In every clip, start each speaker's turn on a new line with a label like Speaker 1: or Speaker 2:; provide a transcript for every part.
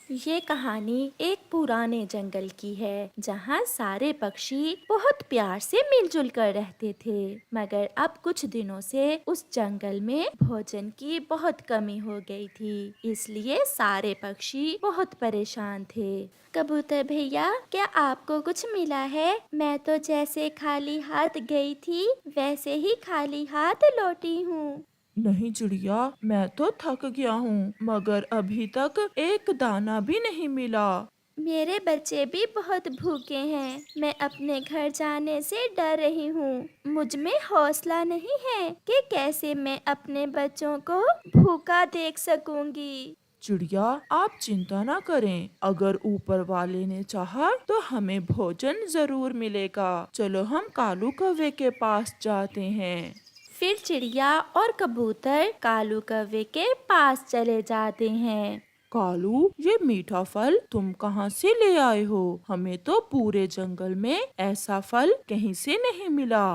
Speaker 1: ये कहानी एक पुराने जंगल की है जहाँ सारे पक्षी बहुत प्यार से मिलजुल कर रहते थे। मगर अब कुछ दिनों से उस जंगल में भोजन की बहुत कमी हो गई थी, इसलिए सारे पक्षी बहुत परेशान थे। कबूतर भैया, क्या आपको कुछ मिला है? मैं तो जैसे खाली हाथ गई थी वैसे ही खाली हाथ लौटी हूँ।
Speaker 2: नहीं चिड़िया, मैं तो थक गया हूँ मगर अभी तक एक दाना भी नहीं मिला।
Speaker 1: मेरे बच्चे भी बहुत भूखे हैं। मैं अपने घर जाने से डर रही हूँ। मुझ में हौसला नहीं है कि कैसे मैं अपने बच्चों को भूखा देख सकूंगी।
Speaker 2: चिड़िया, आप चिंता ना करें। अगर ऊपर वाले ने चाहा तो हमें भोजन जरूर मिलेगा। चलो हम कालू कौवे के पास जाते हैं।
Speaker 1: फिर चिड़िया और कबूतर कालू कौवे के पास चले जाते हैं।
Speaker 2: कालू, ये मीठा फल तुम कहाँ से ले आए हो? हमें तो पूरे जंगल में ऐसा फल कहीं से नहीं मिला।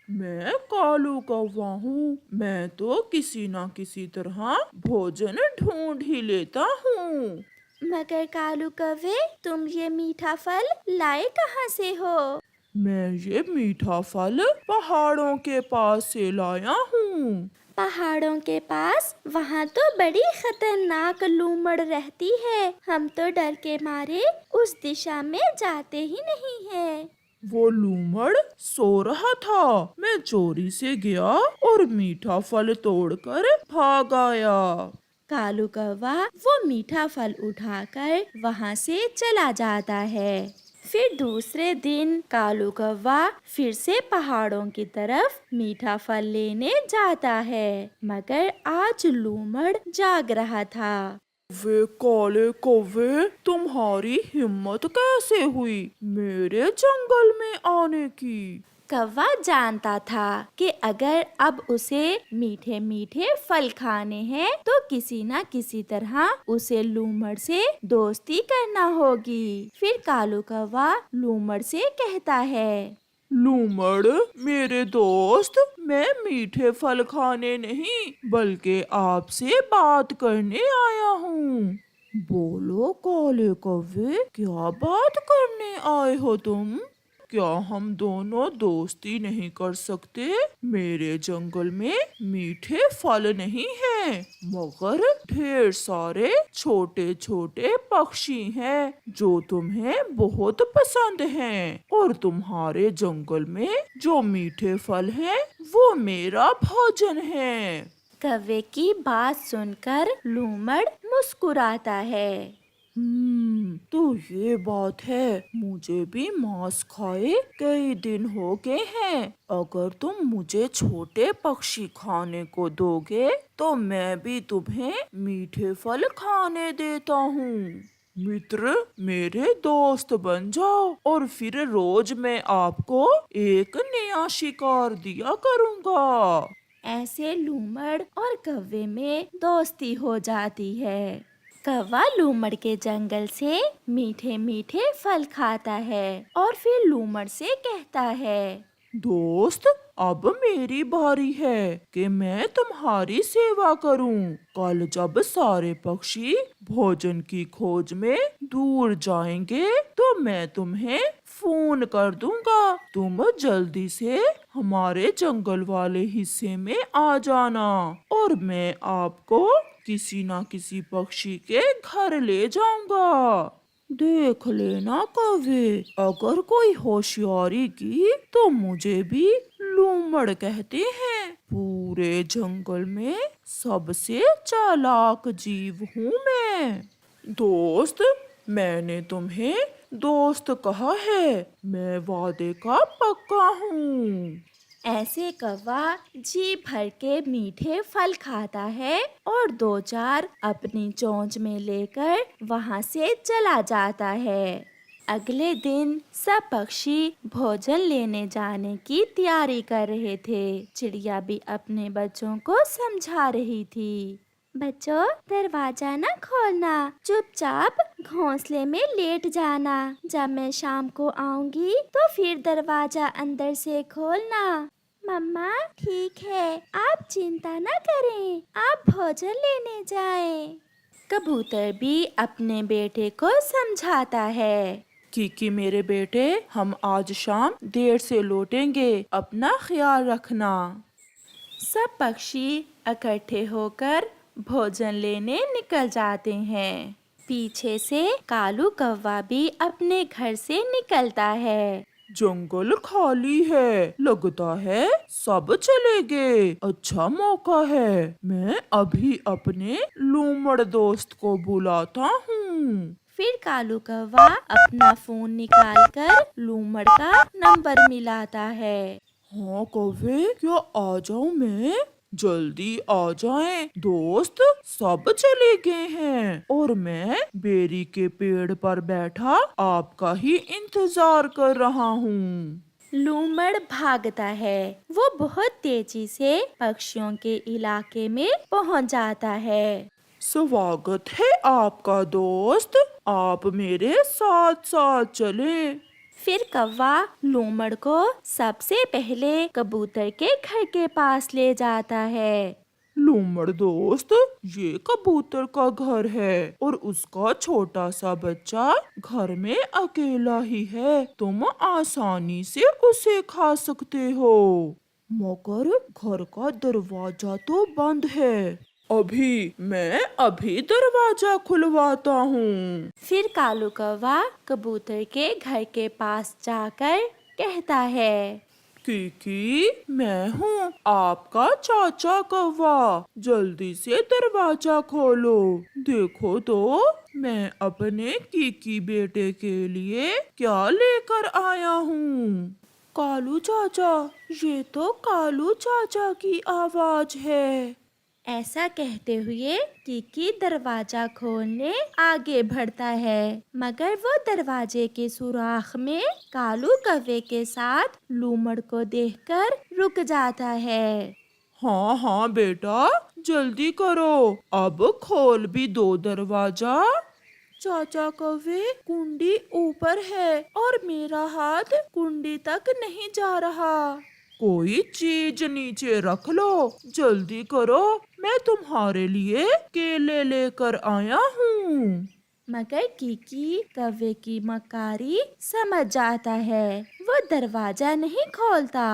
Speaker 2: मैं कालू कौवा हूँ। मैं तो किसी न किसी तरह भोजन ढूंढ ही लेता हूँ।
Speaker 1: मगर कालू कौवे, तुम ये मीठा फल लाए कहाँ से हो?
Speaker 2: मैं ये मीठा फल पहाड़ों के पास से लाया हूँ।
Speaker 1: पहाड़ों के पास? वहाँ तो बड़ी खतरनाक लूमड़ रहती है। हम तो डर के मारे उस दिशा में जाते ही नहीं हैं।
Speaker 2: वो लूमड़ सो रहा था। मैं चोरी से गया और मीठा फल तोड़कर भाग आया।
Speaker 1: कालू कौवा वो मीठा फल उठाकर वहाँ से चला जाता है। फिर दूसरे दिन कालू कौवा फिर से पहाड़ों की तरफ मीठा फल लेने जाता है, मगर आज लूमड़ जाग रहा था।
Speaker 2: वे काले कौवे, तुम्हारी हिम्मत कैसे हुई मेरे जंगल में आने की?
Speaker 1: कौवा जानता था कि अगर अब उसे मीठे मीठे फल खाने हैं तो किसी न किसी तरह उसे लूमड़ से दोस्ती करना होगी। फिर कालू कौवा लूमड़ से कहता है,
Speaker 2: लूमड़ मेरे दोस्त, मैं मीठे फल खाने नहीं बल्कि आपसे बात करने आया हूँ। बोलो काले कौवे, क्या बात करने आए हो तुम? क्या हम दोनों दोस्ती नहीं कर सकते? मेरे जंगल में मीठे फल नहीं हैं, मगर ढेर सारे छोटे छोटे पक्षी हैं जो तुम्हें बहुत पसंद हैं। और तुम्हारे जंगल में जो मीठे फल हैं वो मेरा भोजन है।
Speaker 1: कौवे की बात सुनकर लूमड़ मुस्कुराता है।
Speaker 2: तो ये बात है। मुझे भी मांस खाए कई दिन हो गए हैं। अगर तुम मुझे छोटे पक्षी खाने को दोगे तो मैं भी तुम्हें मीठे फल खाने देता हूँ। मित्र, मेरे दोस्त बन जाओ और फिर रोज मैं आपको एक नया शिकार दिया करूँगा।
Speaker 1: ऐसे लूमड़ और कौवे में दोस्ती हो जाती है। कौवा लूमड़ के जंगल से मीठे मीठे फल खाता है और फिर लूमड़ से कहता है,
Speaker 2: दोस्त, अब मेरी बारी है कि मैं तुम्हारी सेवा करूं। कल जब सारे पक्षी भोजन की खोज में दूर जाएंगे तो मैं तुम्हें फोन कर दूंगा। तुम जल्दी से हमारे जंगल वाले हिस्से में आ जाना और मैं आपको किसी न किसी पक्षी के घर ले जाऊंगा। देख लेना कौवे, अगर कोई होशियारी की तो मुझे भी लूमड़ कहते हैं। पूरे जंगल में सबसे चालाक जीव हूँ मैं। दोस्त, मैंने तुम्हें दोस्त कहा है। मैं वादे का पक्का हूँ।
Speaker 1: ऐसे कौवा जी भर के मीठे फल खाता है और दो चार अपनी चोंच में लेकर वहाँ से चला जाता है। अगले दिन सब पक्षी भोजन लेने जाने की तैयारी कर रहे थे। चिड़िया भी अपने बच्चों को समझा रही थी। बच्चों, दरवाजा न खोलना, चुपचाप घोंसले में लेट जाना। जब मैं शाम को आऊंगी तो फिर दरवाजा अंदर से खोलना। मम्मा, ठीक है, आप चिंता न करें, आप भोजन लेने जाएं। कबूतर भी अपने बेटे को समझाता है।
Speaker 2: कि मेरे बेटे, हम आज शाम देर से लौटेंगे, अपना ख्याल रखना।
Speaker 1: सब पक्षी इकट्ठे होकर भोजन लेने निकल जाते हैं। पीछे से कालू कौवा भी अपने घर से निकलता है।
Speaker 2: जंगल खाली है, लगता है सब चले गए। अच्छा मौका है, मैं अभी अपने लूमड़ दोस्त को बुलाता हूँ।
Speaker 1: फिर कालू कौवा अपना फोन निकालकर लूमड़ का नंबर मिलाता है।
Speaker 2: हाँ कौवे, क्या आ जाऊँ मैं? जल्दी आ जाएं, दोस्त सब चले गए हैं और मैं बेरी के पेड़ पर बैठा आपका ही इंतजार कर रहा हूँ।
Speaker 1: लूमड़ भागता है। वो बहुत तेजी से पक्षियों के इलाके में पहुंच जाता है।
Speaker 2: स्वागत है आपका दोस्त, आप मेरे साथ साथ चले।
Speaker 1: फिर कौवा लूमड़ को सबसे पहले कबूतर के घर के पास ले जाता है।
Speaker 2: लूमड़ दोस्त, ये कबूतर का घर है और उसका छोटा सा बच्चा घर में अकेला ही है। तुम आसानी से उसे खा सकते हो, मगर घर का दरवाजा तो बंद है। मैं अभी दरवाजा खुलवाता हूँ।
Speaker 1: फिर कालू कौवा कबूतर के घर के पास जाकर कहता है,
Speaker 2: कि मैं हूँ आपका चाचा कौवा, जल्दी से दरवाजा खोलो। देखो तो मैं अपने कीकी बेटे के लिए क्या लेकर आया हूँ। कालू चाचा, ये तो कालू चाचा की आवाज है।
Speaker 1: ऐसा कहते हुए कीकी दरवाजा खोलने आगे बढ़ता है, मगर वो दरवाजे के सुराख में कालू कौवे के साथ लूमड़ को देखकर रुक जाता है।
Speaker 2: हाँ हाँ बेटा, जल्दी करो, अब खोल भी दो दरवाजा। चाचा कौवे, कुंडी ऊपर है और मेरा हाथ कुंडी तक नहीं जा रहा। कोई चीज नीचे रख लो, जल्दी करो, मैं तुम्हारे लिए केले लेकर आया हूँ।
Speaker 1: मगर कीकी कौवे की मकारी समझ जाता है। वो दरवाजा नहीं खोलता।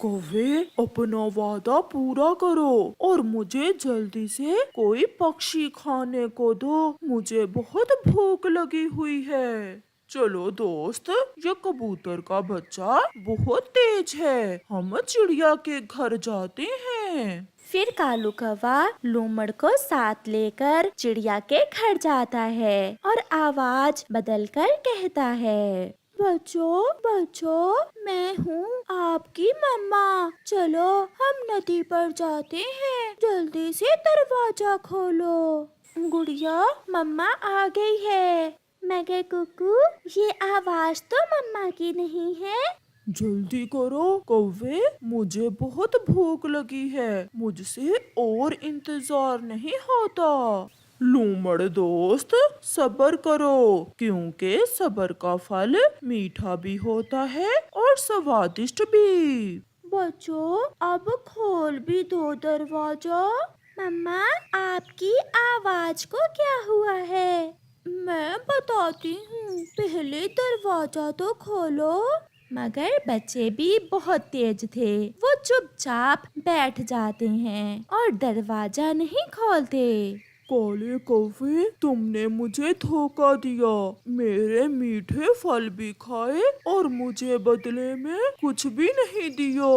Speaker 2: कौवे, अपना वादा पूरा करो और मुझे जल्दी से कोई पक्षी खाने को दो, मुझे बहुत भूख लगी हुई है। चलो दोस्त, ये कबूतर का बच्चा बहुत तेज है, हम चिड़िया के घर जाते हैं।
Speaker 1: फिर कालू कौवा लूमड़ को साथ लेकर चिड़िया के घर जाता है और आवाज बदलकर कहता है, बच्चों बच्चों, मैं हूँ आपकी मम्मा, चलो हम नदी पर जाते हैं, जल्दी से दरवाजा खोलो। गुड़िया, मम्मा आ गई है। मगर कुकू, ये आवाज तो मम्मा की नहीं है।
Speaker 2: जल्दी करो कौवे, मुझे बहुत भूख लगी है, मुझसे और इंतजार नहीं होता। लूमड़ दोस्त, सब्र करो, क्योंकि सब्र का फल मीठा भी होता है और स्वादिष्ट भी। बच्चों, अब खोल भी दो दरवाजा।
Speaker 1: मम्मा, आपकी आवाज को क्या हुआ है?
Speaker 2: मैं बताती हूँ, पहले दरवाजा तो खोलो।
Speaker 1: मगर बच्चे भी बहुत तेज थे। वो चुपचाप बैठ जाते हैं और दरवाजा नहीं खोलते।
Speaker 2: काले कौवे, तुमने मुझे धोखा दिया, मेरे मीठे फल भी खाए और मुझे बदले में कुछ भी नहीं दिया।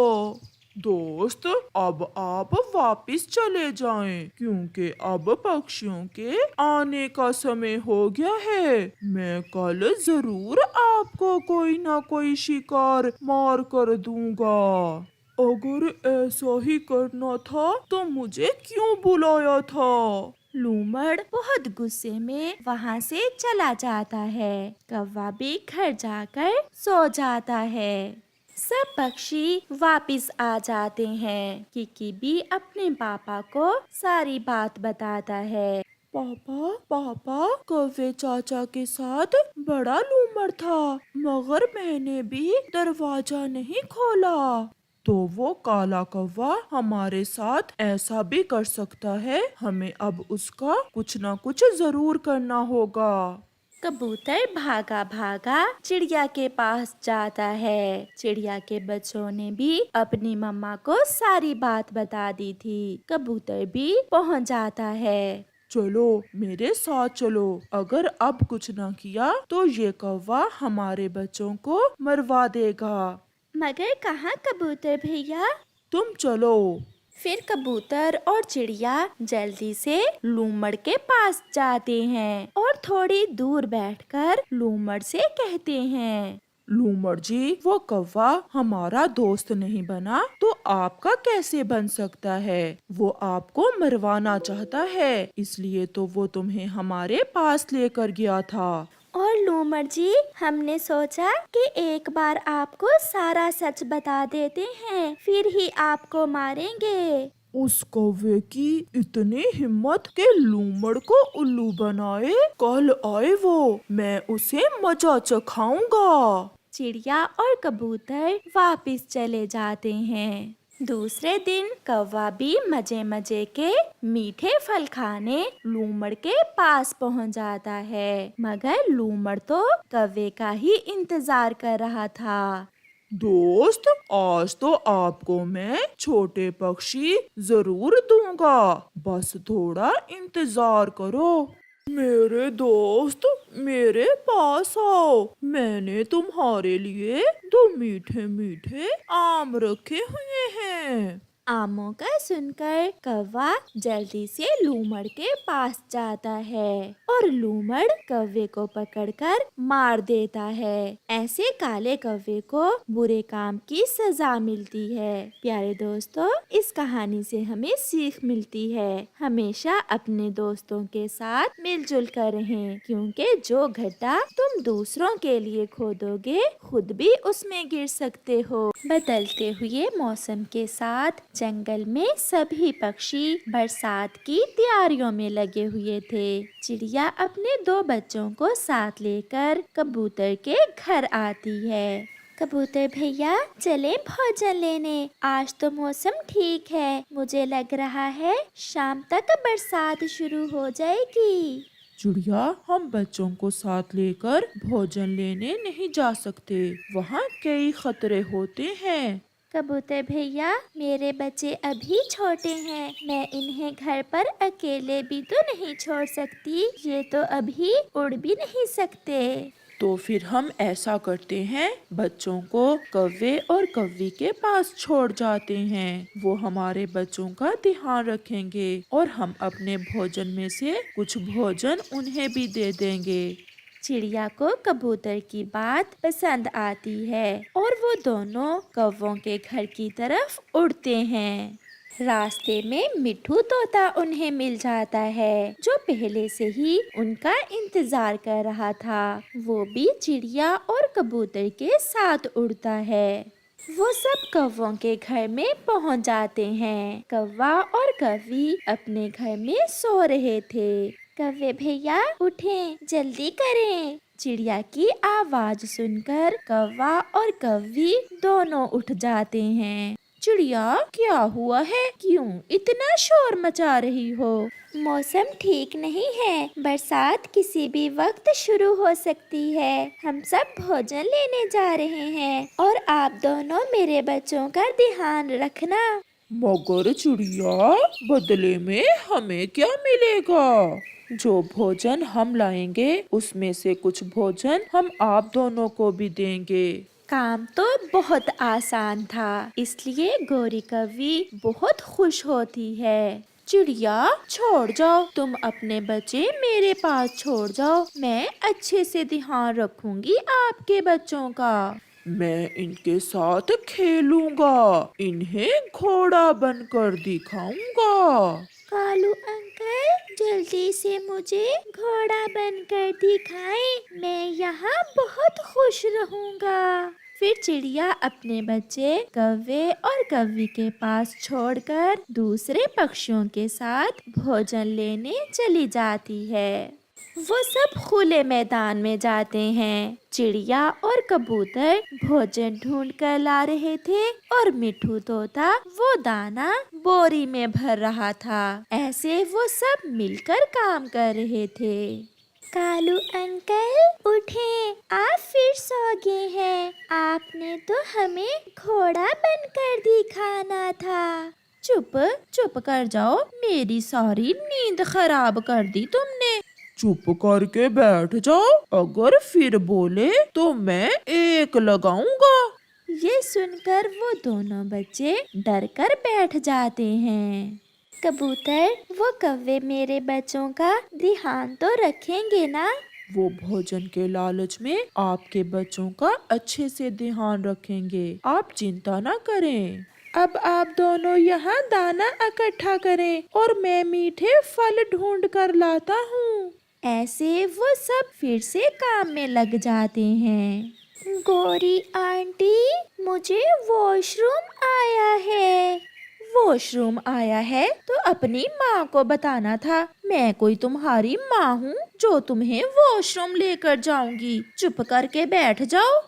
Speaker 2: दोस्त, अब आप वापिस चले जाएं, क्योंकि अब पक्षियों के आने का समय हो गया है। मैं कल जरूर आपको कोई ना कोई शिकार मार कर दूंगा। अगर ऐसा ही करना था तो मुझे क्यों बुलाया था?
Speaker 1: लूमड़ बहुत गुस्से में वहाँ से चला जाता है। कौवा भी घर जाकर सो जाता है। सब पक्षी वापिस आ जाते हैं। किकी भी अपने पापा को सारी बात बताता है।
Speaker 2: पापा पापा, कौवे चाचा के साथ बड़ा लूमड़ था, मगर मैंने भी दरवाजा नहीं खोला। तो वो काला कौवा हमारे साथ ऐसा भी कर सकता है। हमें अब उसका कुछ ना कुछ जरूर करना होगा।
Speaker 1: कबूतर भागा भागा चिड़िया के पास जाता है। चिड़िया के बच्चों ने भी अपनी मम्मा को सारी बात बता दी थी। कबूतर भी पहुंच जाता है।
Speaker 2: चलो मेरे साथ चलो, अगर अब कुछ ना किया तो ये कौवा हमारे बच्चों को मरवा देगा।
Speaker 1: मगर कहाँ कबूतर भैया?
Speaker 2: तुम चलो।
Speaker 1: फिर कबूतर और चिड़िया जल्दी से लूमड़ के पास जाते हैं और थोड़ी दूर बैठकर लूमड़ से कहते हैं,
Speaker 2: लूमड़ जी, वो कौवा हमारा दोस्त नहीं बना तो आपका कैसे बन सकता है? वो आपको मरवाना चाहता है, इसलिए तो वो तुम्हें हमारे पास लेकर गया था।
Speaker 1: और लूमड़ जी, हमने सोचा कि एक बार आपको सारा सच बता देते हैं, फिर ही आपको मारेंगे।
Speaker 2: उस कौवे की इतनी हिम्मत के लूमड़ को उल्लू बनाए। कल आए वो, मैं उसे मजा चखाऊंगा।
Speaker 1: चिड़िया और कबूतर वापस चले जाते हैं। दूसरे दिन कौवा भी मजे मजे के मीठे फल खाने लूमड़ के पास पहुंच जाता है। मगर लूमड़ तो कौवे का ही इंतजार कर रहा था।
Speaker 2: दोस्त, आज तो आपको मैं छोटे पक्षी जरूर दूंगा, बस थोड़ा इंतजार करो। मेरे दोस्त, मेरे पास आओ, मैंने तुम्हारे लिए दो मीठे मीठे आम रखे हुए हैं।
Speaker 1: आमों का सुनकर कौवा जल्दी से लूमड़ के पास जाता है और लूमड़ कौवे को पकड़कर मार देता है। ऐसे काले कौवे को बुरे काम की सजा मिलती है। प्यारे दोस्तों, इस कहानी से हमें सीख मिलती है, हमेशा अपने दोस्तों के साथ मिलजुल कर रहें, क्योंकि जो गड्ढा तुम दूसरों के लिए खोदोगे खुद भी उसमें गिर सकते हो। बदलते हुए मौसम के साथ जंगल में सभी पक्षी बरसात की तैयारियों में लगे हुए थे। चिड़िया अपने दो बच्चों को साथ लेकर कबूतर के घर आती है। कबूतर भैया, चले भोजन लेने, आज तो मौसम ठीक है, मुझे लग रहा है शाम तक बरसात शुरू हो जाएगी।
Speaker 2: चिड़िया, हम बच्चों को साथ लेकर भोजन लेने नहीं जा सकते, वहाँ कई खतरे होते हैं।
Speaker 1: कबूतर भैया, मेरे बच्चे अभी छोटे हैं, मैं इन्हें घर पर अकेले भी तो नहीं छोड़ सकती, ये तो अभी उड़ भी नहीं सकते।
Speaker 2: तो फिर हम ऐसा करते हैं, बच्चों को कौवे और कौवी के पास छोड़ जाते हैं। वो हमारे बच्चों का ध्यान रखेंगे और हम अपने भोजन में से कुछ भोजन उन्हें भी दे देंगे।
Speaker 1: चिड़िया को कबूतर की बात पसंद आती है और वो दोनों कौवों के घर की तरफ उड़ते हैं। रास्ते में मिट्ठू तोता उन्हें मिल जाता है, जो पहले से ही उनका इंतजार कर रहा था। वो भी चिड़िया और कबूतर के साथ उड़ता है। वो सब कौवों के घर में पहुंच जाते हैं। कौवा और कौवी अपने घर में सो रहे थे। कौवे भैया उठें, जल्दी करें। चिड़िया की आवाज सुनकर कौवा और कौवी दोनों उठ जाते हैं। चिड़िया, क्या हुआ है? क्यों इतना शोर मचा रही हो? मौसम ठीक नहीं है, बरसात किसी भी वक्त शुरू हो सकती है। हम सब भोजन लेने जा रहे हैं और आप दोनों मेरे बच्चों का ध्यान रखना।
Speaker 2: मगर चिड़िया, बदले में हमें क्या मिलेगा? जो भोजन हम लाएंगे उसमें से कुछ भोजन हम आप दोनों को भी देंगे।
Speaker 1: काम तो बहुत आसान था, इसलिए गोरी कौवी बहुत खुश होती है। चिड़िया, छोड़ जाओ, तुम अपने बच्चे मेरे पास छोड़ जाओ, मैं अच्छे से ध्यान रखूंगी आपके बच्चों का।
Speaker 2: मैं इनके साथ खेलूंगा, इन्हें घोड़ा बनकर दिखाऊंगा।
Speaker 1: कालू अंकल, जल्दी से मुझे घोड़ा बनकर दिखाएं, मैं यहाँ बहुत खुश रहूंगा। फिर चिड़िया अपने बच्चे कौवे और कौवी के पास छोड़कर दूसरे पक्षियों के साथ भोजन लेने चली जाती है। वो सब खुले मैदान में जाते हैं। चिड़िया और कबूतर भोजन ढूंढ कर ला रहे थे और मिठू तोता वो दाना बोरी में भर रहा था। ऐसे वो सब मिलकर काम कर रहे थे। कालू अंकल उठे, आप फिर सो गए हैं। आपने तो हमें घोड़ा बनकर दिखाना था। चुप चुप कर जाओ, मेरी सारी नींद खराब कर दी तुमने।
Speaker 2: चुप करके बैठ जाओ, अगर फिर बोले तो मैं एक लगाऊंगा।
Speaker 1: ये सुनकर वो दोनों बच्चे डर कर बैठ जाते हैं। कबूतर, वो कौवे मेरे बच्चों का ध्यान तो रखेंगे ना?
Speaker 2: वो भोजन के लालच में आपके बच्चों का अच्छे से ध्यान रखेंगे, आप चिंता ना करें। अब आप दोनों यहाँ दाना इकट्ठा करें और मैं मीठे फल ढूंढ कर लाता हूँ।
Speaker 1: ऐसे वो सब फिर से काम में लग जाते हैं। गौरी आंटी, मुझे वॉशरूम आया है। वॉशरूम आया है तो अपनी माँ को बताना था। मैं कोई तुम्हारी माँ हूँ जो तुम्हें वॉशरूम लेकर जाऊंगी। चुप करके बैठ जाओ।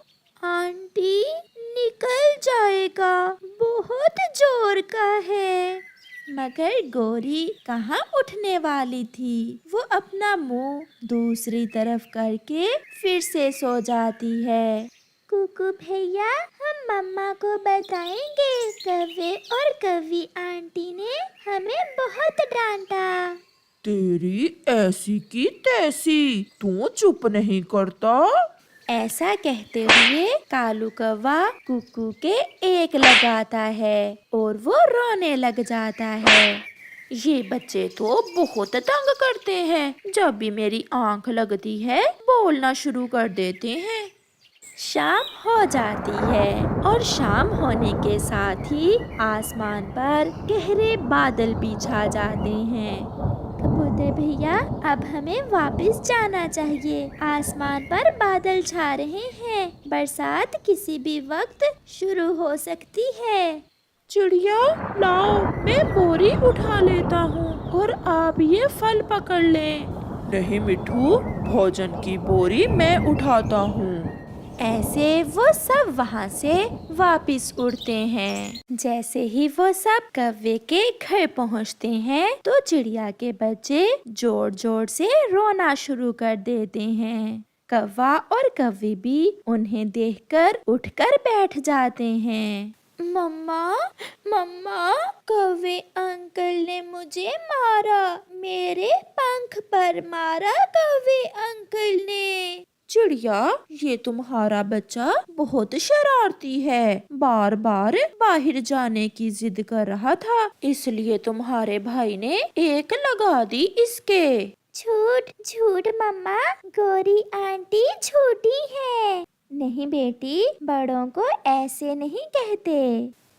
Speaker 1: आंटी, निकल जाएगा, बहुत जोर का है। मगर गौरी कहाँ उठने वाली थी। वो अपना मुंह दूसरी तरफ करके फिर से सो जाती है। कुकू भैया, हम मम्मा को बताएंगे, कौवे और कौवी आंटी ने हमें बहुत डांटा।
Speaker 2: तेरी ऐसी की तैसी, तू चुप नहीं करता।
Speaker 1: ऐसा कहते हुए कालू कौवा कुकू के एक लगाता है और वो रोने लग जाता है। ये बच्चे तो बहुत तंग करते हैं, जब भी मेरी आंख लगती है बोलना शुरू कर देते हैं। शाम हो जाती है और शाम होने के साथ ही आसमान पर गहरे बादल भी छा जाते हैं। कबूतर भैया, अब हमें वापस जाना चाहिए। आसमान पर बादल छा रहे हैं, बरसात किसी भी वक्त शुरू हो सकती है।
Speaker 2: चिड़िया, लाओ, मैं बोरी उठा लेता हूँ और आप ये फल पकड़ लें। नहीं मिठू, भोजन की बोरी मैं उठाता हूँ।
Speaker 1: ऐसे वो सब वहाँ से वापस उड़ते हैं। जैसे ही वो सब कौवे के घर पहुँचते हैं तो चिड़िया के बच्चे जोर जोर से रोना शुरू कर देते हैं। कौवा और कौवी भी उन्हें देखकर उठकर बैठ जाते हैं। मम्मा, मम्मा, कौवे अंकल ने मुझे मारा, मेरे पंख पर मारा कौवे अंकल ने। चिड़िया, ये तुम्हारा बच्चा बहुत शरारती है, बार बार बाहर जाने की जिद कर रहा था, इसलिए तुम्हारे भाई ने एक लगा दी इसके। झूठ झूठ मम्मा, गौरी आंटी झूठी है। नहीं बेटी, बड़ों को ऐसे नहीं कहते।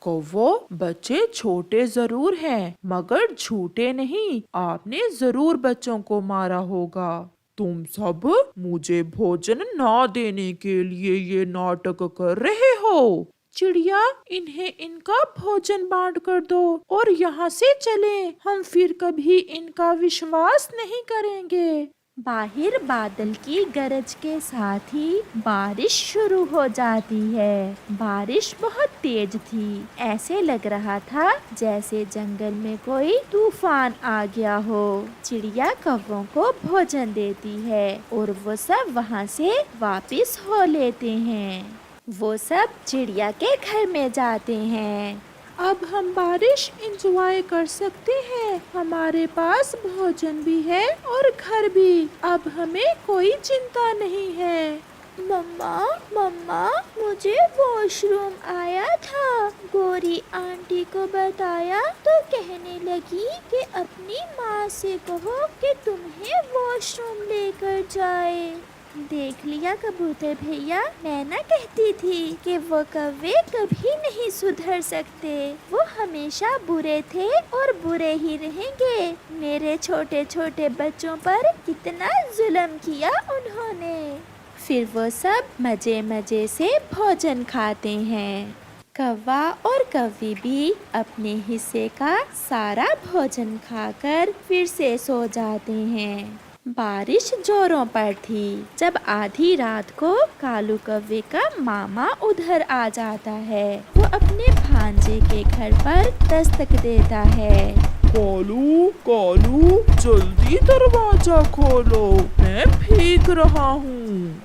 Speaker 2: कौवो, बच्चे छोटे जरूर हैं मगर झूठे नहीं, आपने जरूर बच्चों को मारा होगा। तुम सब मुझे भोजन ना देने के लिए ये नाटक कर रहे हो। चिड़िया, इन्हें इनका भोजन बांट कर दो और यहाँ से चलें, हम फिर कभी इनका विश्वास नहीं करेंगे। बाहर बादल की गरज के साथ ही बारिश शुरू हो जाती है। बारिश बहुत तेज थी, ऐसे लग रहा था जैसे जंगल में कोई तूफान आ गया हो। चिड़िया कौवों को भोजन देती है और वो सब वहाँ से वापस हो लेते हैं। वो सब चिड़िया के घर में जाते हैं। अब हम बारिश एंजॉय कर सकते हैं, हमारे पास भोजन भी है और घर भी, अब हमें कोई चिंता नहीं है। मम्मा, मम्मा, मुझे वॉशरूम आया था, गौरी आंटी को बताया तो कहने लगी कि अपनी माँ से कहो कि तुम्हें वॉशरूम लेकर जाए। देख लिया कबूतर भैया, मैं ना कहती थी कि वो कौवे कभी नहीं सुधर सकते, वो हमेशा बुरे थे और बुरे ही रहेंगे। मेरे छोटे छोटे बच्चों पर कितना जुल्म किया उन्होंने। फिर वो सब मजे मजे से भोजन खाते हैं। कौवा और कौवी भी अपने हिस्से का सारा भोजन खाकर फिर से सो जाते हैं।
Speaker 1: बारिश जोरों पर थी। जब आधी रात को कालू कौवे का मामा उधर आ जाता है। वो अपने भांजे के घर पर दस्तक देता है।
Speaker 2: कालू कालू, जल्दी दरवाजा खोलो, मैं भीग रहा हूँ।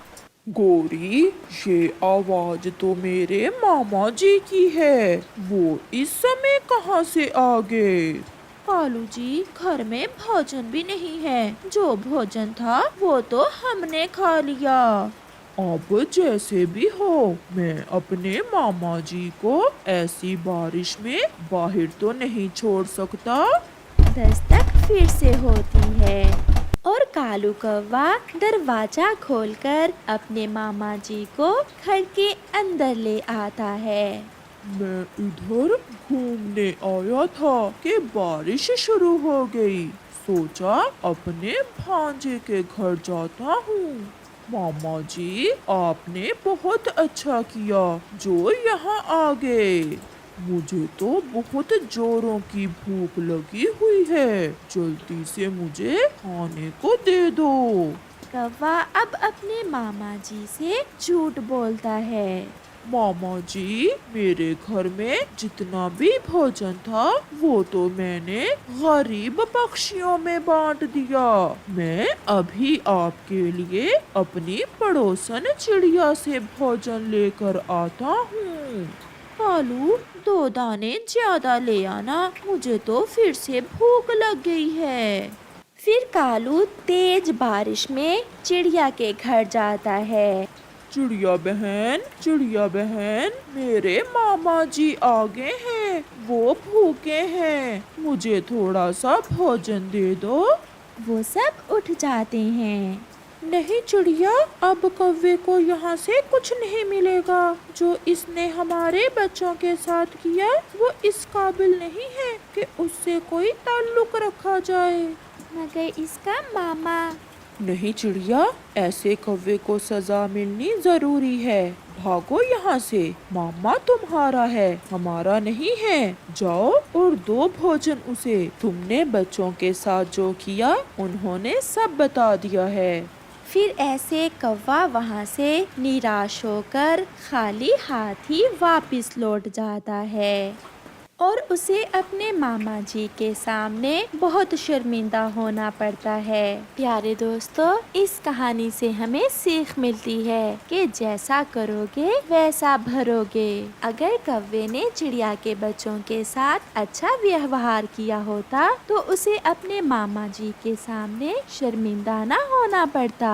Speaker 2: गोरी, ये आवाज तो मेरे मामा जी की है। वो इस समय कहाँ से आ गए?
Speaker 1: कालू जी, घर में भोजन भी नहीं है। जो भोजन था वो तो हमने खा लिया।
Speaker 2: अब जैसे भी हो, मैं अपने मामा जी को ऐसी बारिश में बाहर तो नहीं छोड़ सकता।
Speaker 1: दस्तक फिर से होती है और कालू कौवा दरवाजा खोलकर अपने मामा जी को घर के अंदर ले आता है।
Speaker 2: मैं इधर घूमने आया था कि बारिश शुरू हो गई। सोचा अपने भांजे के घर जाता हूँ। मामा जी, आपने बहुत अच्छा किया जो यहाँ आ गए। मुझे तो बहुत जोरों की भूख लगी हुई है। जल्दी से मुझे खाने को दे दो।
Speaker 1: कौवा अब अपने मामा जी से झूठ बोलता है।
Speaker 2: मामा जी, मेरे घर में जितना भी भोजन था वो तो मैंने गरीब पक्षियों में बांट दिया। मैं अभी आपके लिए अपनी पड़ोसन चिड़िया से भोजन लेकर आता हूँ।
Speaker 1: कालू, 2 दाने ज्यादा ले आना, मुझे तो फिर से भूख लग गई है। फिर कालू तेज बारिश में चिड़िया के घर जाता है।
Speaker 2: चिड़िया बहन, मेरे मामा जी आ गए हैं। वो भूखे हैं, मुझे थोड़ा सा भोजन दे दो।
Speaker 1: वो सब उठ जाते हैं।
Speaker 2: नहीं चिड़िया, अब कौवे को यहाँ से कुछ नहीं मिलेगा। जो इसने हमारे बच्चों के साथ किया वो इस काबिल नहीं है कि उससे कोई ताल्लुक रखा जाए।
Speaker 1: मगर इसका मामा।
Speaker 2: नहीं चिड़िया, ऐसे कौवे को सजा मिलनी जरूरी है। भागो यहाँ से, मामा तुम्हारा है, हमारा नहीं है। जाओ और दो भोजन उसे। तुमने बच्चों के साथ जो किया उन्होंने सब बता दिया है।
Speaker 1: फिर ऐसे कौवा वहाँ से निराश होकर खाली हाथ ही वापस लौट जाता है और उसे अपने मामा जी के सामने बहुत शर्मिंदा होना पड़ता है। प्यारे दोस्तों, इस कहानी से हमें सीख मिलती है कि जैसा करोगे वैसा भरोगे। अगर कौवे ने चिड़िया के बच्चों के साथ अच्छा व्यवहार किया होता तो उसे अपने मामा जी के सामने शर्मिंदा ना होना पड़ता।